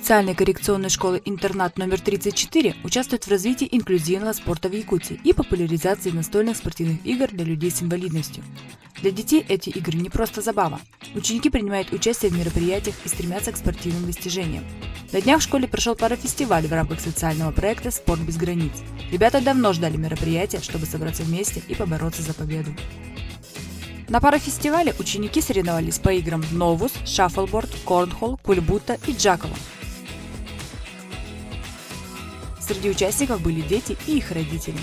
специальной коррекционной школы-интернат номер 34 участвует в развитии инклюзивного спорта в Якутии и популяризации настольных спортивных игр для людей с инвалидностью. Для детей эти игры не просто забава. Ученики принимают участие в мероприятиях и стремятся к спортивным достижениям. На днях в школе прошел парафестиваль в рамках социального проекта «Спорт без границ». Ребята давно ждали мероприятия, чтобы собраться вместе и побороться за победу. На парафестивале ученики соревновались по играм новус, шаффлборд, корнхолл, кульбута и джакола. Среди участников были дети и их родители.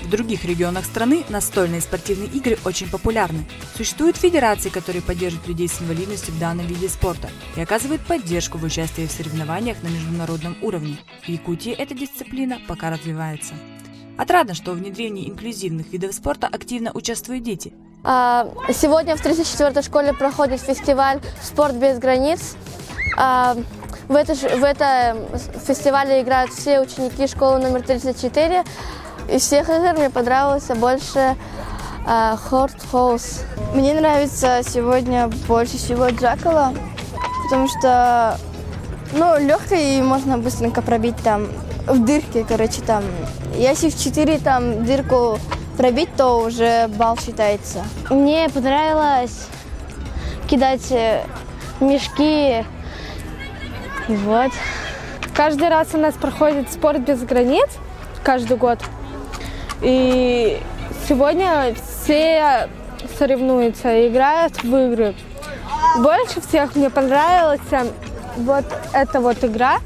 В других регионах страны настольные спортивные игры очень популярны. Существуют федерации, которые поддерживают людей с инвалидностью в данном виде спорта и оказывают поддержку в участии в соревнованиях на международном уровне. В Якутии эта дисциплина пока развивается. Отрадно, что в внедрении инклюзивных видов спорта активно участвуют дети. Сегодня в 34-й школе проходит фестиваль «Спорт без границ». В этом фестивале играют все ученики школы номер 34. Из всех игр мне понравился больше Хорт-Хоус. Мне нравится сегодня больше всего джакола, потому что легко и можно быстренько пробить там в дырке, там. Если в 4 там дырку пробить, то уже балл считается. Мне понравилось кидать мешки. Вот. Каждый раз у нас проходит спорт без границ, каждый год. И сегодня все соревнуются и играют в игры. Больше всех мне понравилась вот эта вот игра,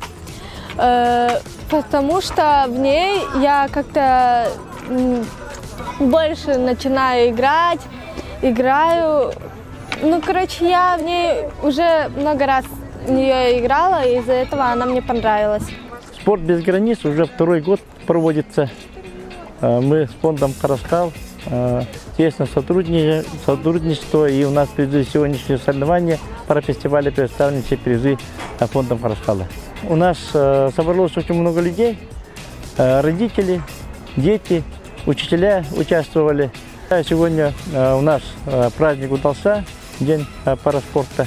потому что в ней я как-то больше начинаю играю. Я в ней уже много раз в нее играла, и из-за этого она мне понравилась. Спорт без границ уже второй год проводится. Мы с фондом «Караскал» тесно сотрудничество, и у нас призы сегодняшнего соревнования парафестиваля представлены все призы фондом «Караскала». У нас собралось очень много людей, родители, дети, учителя участвовали. Сегодня у нас праздник удался, день параспорта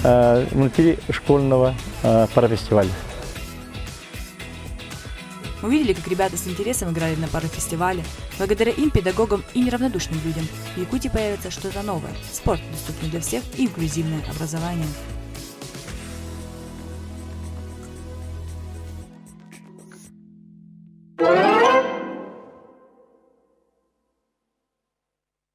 внутри школьного парафестиваля. Мы видели, как ребята с интересом играли на парафестивале. Благодаря им, педагогам и неравнодушным людям в Якутии появится что-то новое. Спорт, доступный для всех, и инклюзивное образование.